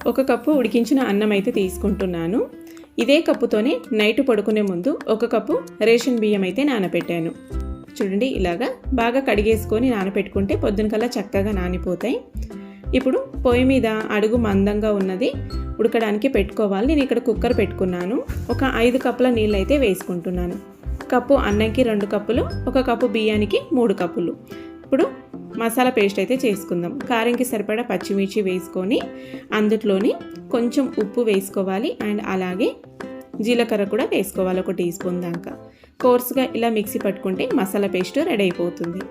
1 cup ఉడికించిన అన్నం అయితే తీసుకుంటున్నాను. ఇదే కప్పుతోనే నైట్ పడుకునే ముందు 1 కప్పు రేషన్ బియ్యం అయితే నానబెట్టాను. చూడండి, ఇలాగా బాగా కడిగేసుకొని నానబెట్టుకుంటే పొద్దునకల్లా చక్కగా నానిపోతాయి. ఇప్పుడు పొయ్యి మీద అడుగు మందంగా ఉన్నది ఉడకడానికి పెట్టుకోవాలి. నేను ఇక్కడ కుక్కర్ పెట్టుకున్నాను. ఒక 5 కప్పుల నీళ్ళు అయితే వేసుకుంటున్నాను. కప్పు అన్నంకి 2 కప్పులు, 1 కప్పు బియ్యానికి 3 కప్పులు. ఇప్పుడు మసాలా పేస్ట్ అయితే చేసుకుందాం. కారంకి సరిపడా పచ్చిమిర్చి వేసుకొని అందులోని కొంచెం ఉప్పు వేసుకోవాలి. అండ్ అలాగే జీలకర్ర కూడా వేసుకోవాలి, 1 టీ స్పూన్ దాకా. కోర్స్గా ఇలా మిక్సీ పట్టుకుంటే మసాలా పేస్ట్ రెడీ అయిపోతుంది.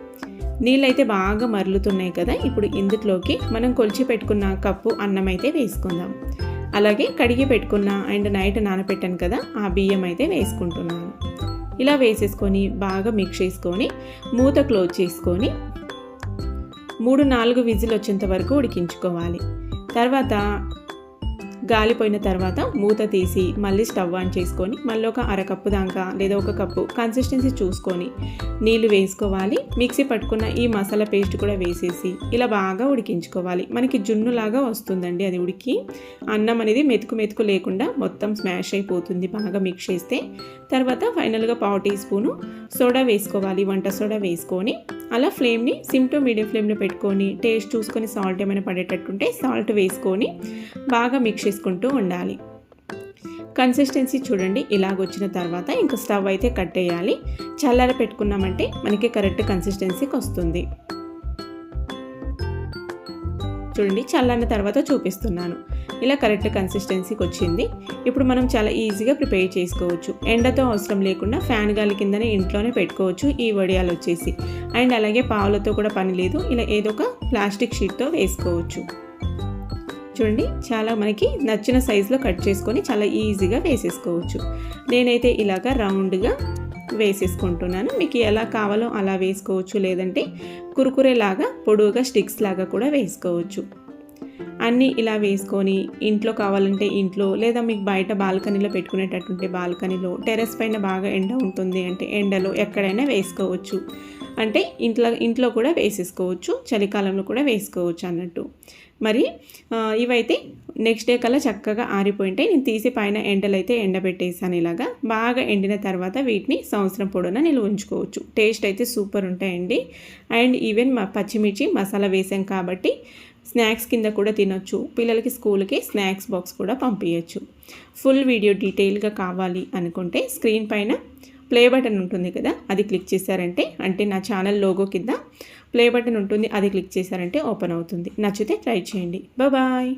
నీళ్ళైతే బాగా మరుగుతున్నాయి కదా. ఇప్పుడు ఇందులోకి మనం కొలిచి పెట్టుకున్న కప్పు అన్నం అయితే వేసుకుందాం. అలాగే కడిగి పెట్టుకున్న అండ్ నైట్ నానబెట్టాను కదా ఆ బియ్యం అయితే వేసుకుంటున్నాను. ఇలా వేసేసుకొని బాగా మిక్స్ చేసుకొని మూత క్లోజ్ చేసుకొని 3-4 విజిల్ వచ్చేంత వరకు ఉడికించుకోవాలి. తర్వాత గాలిపోయిన తర్వాత మూత తీసి మళ్ళీ స్టవ్ ఆన్ చేసుకొని మళ్ళీ ఒక 1/2 కప్పు దాకా లేదా 1 కప్పు కన్సిస్టెన్సీ చూసుకొని నీళ్లు వేసుకోవాలి. మిక్సీ పట్టుకున్న ఈ మసాలా పేస్ట్ కూడా వేసేసి ఇలా బాగా ఉడికించుకోవాలి. మనకి జున్నులాగా వస్తుందండి అది ఉడికి. అన్నం అనేది మెతుకు లేకుండా మొత్తం స్మాష్ అయిపోతుంది బాగా మిక్స్ చేస్తే. తర్వాత ఫైనల్గా 1/2 టీ స్పూను సోడా వేసుకోవాలి, వంట సోడా వేసుకొని అలా ఫ్లేమ్ని సిమ్ టు మీడియం ఫ్లేమ్లో పెట్టుకొని టేస్ట్ చూసుకొని సాల్ట్ ఏమైనా పడేటట్టుంటే సాల్ట్ వేసుకొని బాగా మిక్స్ చేసుకుంటూ ఉండాలి. కన్సిస్టెన్సీ చూడండి, ఇలాగొచ్చిన తర్వాత ఇంకా స్టవ్ అయితే కట్టేయాలి. చల్లార పెట్టుకున్నామంటే మనకి కరెక్ట్ కన్సిస్టెన్సీకి వస్తుంది. చూడండి, చల్లారిన తర్వాత చూపిస్తున్నాను. ఇలా కరెక్ట్ కన్సిస్టెన్సీకి వచ్చింది. ఇప్పుడు మనం చాలా ఈజీగా ప్రిపేర్ చేసుకోవచ్చు. ఎండతో అవసరం లేకుండా ఫ్యాన్ గాలి కిందనే ఇంట్లోనే పెట్టుకోవచ్చు ఈ వడియాలు వచ్చేసి. అండ్ అలాగే పావులతో కూడా పని లేదు. ఇలా ఏదో ఒక ప్లాస్టిక్ షీట్తో వేసుకోవచ్చు. చూడండి, చాలా మనకి నచ్చిన సైజులో కట్ చేసుకొని చాలా ఈజీగా వేసేసుకోవచ్చు. నేనైతే ఇలాగా రౌండ్గా వేసేసుకుంటున్నాను. మీకు ఎలా కావాలో అలా వేసుకోవచ్చు, లేదంటే కురుకురేలాగా పొడవుగా స్టిక్స్ లాగా కూడా వేసుకోవచ్చు. అన్నీ ఇలా వేసుకొని ఇంట్లో కావాలంటే ఇంట్లో, లేదా మీకు బయట బాల్కనీలో పెట్టుకునేటట్టుంటే బాల్కనీలో, టెర్రస్ పైన బాగా ఎండ ఉంటుంది అంటే ఎండలో ఎక్కడైనా వేసుకోవచ్చు. అంటే ఇంట్లో కూడా వేసేసుకోవచ్చు, చలికాలంలో కూడా వేసుకోవచ్చు అన్నట్టు. మరి ఇవైతే నెక్స్ట్ డే కల్లా చక్కగా ఆరిపోయింటాయి. నేను తీసి పైన ఎండలైతే ఎండబెట్టేసాను. ఇలాగా బాగా ఎండిన తర్వాత వీటిని సంవత్సరం పొడవునా నిల్వ ఉంచుకోవచ్చు. టేస్ట్ అయితే సూపర్ ఉంటాయండి. అండ్ ఈవెన్ పచ్చిమిర్చి మసాలా వేసాం కాబట్టి స్నాక్స్ కింద కూడా తినొచ్చు. పిల్లలకి స్కూల్కి స్నాక్స్ బాక్స్ కూడా పంపించచ్చు. ఫుల్ వీడియో డీటెయిల్గా కావాలి అనుకుంటే స్క్రీన్ పైన ప్లే బటన్ ఉంటుంది కదా, అది క్లిక్ చేశారంటే, అంటే నా ఛానల్ లోగో కింద ప్లే బటన్ ఉంటుంది, అది క్లిక్ చేశారంటే ఓపెన్ అవుతుంది. నచ్చితే ట్రై చేయండి. బాయ్.